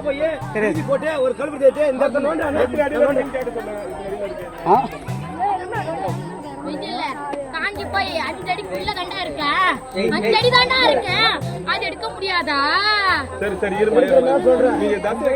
போய் திருப்பி போட்டு ஒரு கழுப்பு தேய்த்து இந்த இடத்துல காஞ்சி போய் 5 அடிக்குள்ள தாண்டா இருக்க 5 அடி தாண்டா இருக்க அது எடுக்க முடியாதா? சரி சரி இருமா சொல்றேன். நீங்க தந்தை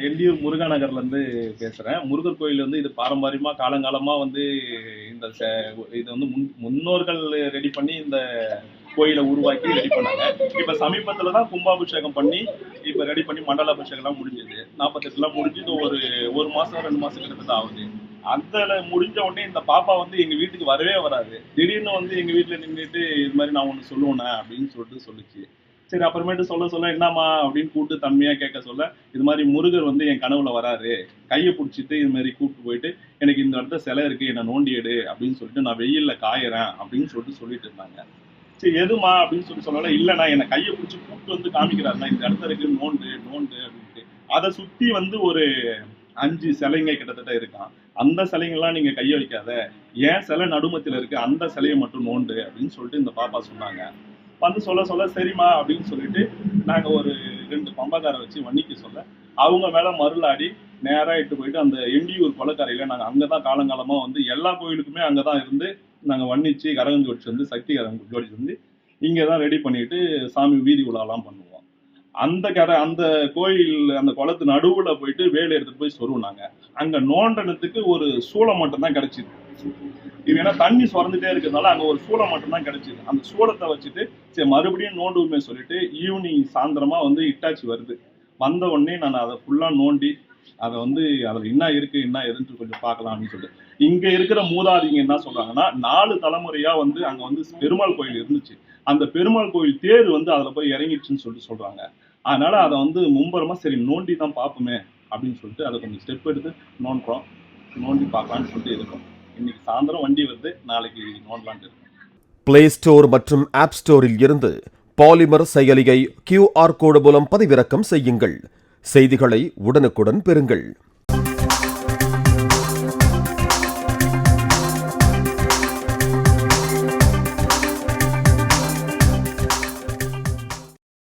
எல்லியூர் முருகா நகர்ல இருந்து பேசுறேன். முருகர் கோயில் வந்து இது பாரம்பரியமா காலங்காலமா வந்து இந்த இது வந்து முன்னோர்கள் ரெடி பண்ணி இந்த கோயிலை உருவாக்கி ரெடி பண்ணாங்க. இப்ப சமீபத்துலதான் கும்பாபிஷேகம் பண்ணி இப்ப ரெடி பண்ணி மண்டலாபிஷேகம் எல்லாம் முடிஞ்சது. 48 எல்லாம் முடிஞ்சு ஒரு மாசம் 2 மாசம் கிட்டத்தட்ட ஆகுது. அதுல முடிஞ்ச உடனே இந்த பாப்பா வந்து எங்க வீட்டுக்கு வரவே வராது. திடீர்னு வந்து எங்க வீட்டுல நின்றுட்டு இது மாதிரி நான் ஒண்ணு சொல்லுவேனே அப்படின்னு சொல்லிச்சு. சரி அப்புறமேட்டு சொல்ல என்னம்மா அப்படின்னு கூப்பிட்டு தன்மையா கேட்க சொல்ல, இது மாதிரி முருகர் வந்து என் கனவுல வராரு, கையை பிடிச்சிட்டு இது மாதிரி கூப்பிட்டு போயிட்டு எனக்கு இந்த இடத்துல சிலை இருக்கு என்ன நோண்டி எடு அப்படின்னு சொல்லிட்டு நான் வெயில்ல காயறேன் அப்படின்னு சொல்லிட்டு இருந்தாங்க. சரி எதுமா அப்படின்னு சொல்லல, இல்லைண்ணா என்னை கையை பிடிச்சி கூப்பிட்டு வந்து காமிக்கிறாருண்ணா இந்த இடத்துல இருக்கு நோண்டு அப்படின்ட்டு. அதை சுத்தி வந்து ஒரு 5 சிலைங்க கிட்டத்தட்ட இருக்கான். அந்த சிலைங்கெல்லாம் நீங்க கையை வைக்காத, ஏன் சிலை நடுமத்தில இருக்கு அந்த சிலையை மட்டும் நோண்டு அப்படின்னு சொல்லிட்டு இந்த பாப்பா சொன்னாங்க. வந்து சொல்ல சரிம்மா அப்படின்னு சொல்லிட்டு நாங்க ஒரு 2 பம்பக்காரை வச்சு வன்னிக்கு சொல்ல அவங்க மேல மருளாடி நேரா இட்டு போயிட்டு அந்த எண்டியூர் கொலக்கரையில நாங்க அங்கதான் காலங்காலமா வந்து எல்லா கோயிலுக்குமே அங்கதான் இருந்து நாங்க வன்னிச்சு கரகம் ஜோடிச்சு வந்து சக்தி கரகம் ஜோடிச்சு வந்து இங்கதான் ரெடி பண்ணிட்டு சாமி வீதி உலாலாம் பண்ணுவோம். அந்த கோயில் அந்த குளத்து நடுவுல போயிட்டு வேலை எடுத்துட்டு போய் சொருவுனாங்க. அங்க நோண்டனத்துக்கு ஒரு சூளம் மட்டும் தான் கிடைச்சிது. இது ஏன்னா தண்ணி சுரந்துட்டே இருக்கிறதுனால அங்க ஒரு சூளம் மட்டும் தான் கிடைச்சிது. அந்த சூளத்தை வச்சுட்டு சரி மறுபடியும் நோண்டுவுமே சொல்லிட்டு ஈவினிங் சாயந்தரமா வந்து இட்டாச்சி வருது. வந்த உடனே நான் அதை ஃபுல்லா நோண்டி அதை வந்து அதுல என்ன இருக்கு என்ன எதுன்னு கொஞ்சம் பார்க்கலாம் அப்படின்னு சொல்லிட்டு இங்க இருக்கிற மூதாதிங்க என்ன சொல்றாங்கன்னா 4 தலைமுறையா வந்து அங்க வந்து பெருமாள் கோயில் இருந்துச்சு. அந்த பெருமாள் கோயில் தேர் வந்து அதுல போய் இறங்கிடுச்சுன்னு சொல்றாங்க. அதனால அதை வந்து மும்பரமா சரி நோண்டி தான் பார்ப்போமே அப்படின்னு சொல்லிட்டு அதை கொஞ்சம் ஸ்டெப் எடுத்து நோண்டி பார்க்கலான்னு சொல்லிட்டு இருக்கோம். இன்னைக்கு சாயந்தரம் வண்டி வருது, நாளைக்கு நோண்டலான்ட்டு இருக்கோம். பிளே ஸ்டோர் மற்றும் ஆப் ஸ்டோரில் இருந்து பாலிமர் செயலியை QR கோடு மூலம் பதிவிறக்கம் செய்யுங்கள். செய்திகளை உடனுக்குடன் பெறுங்கள்.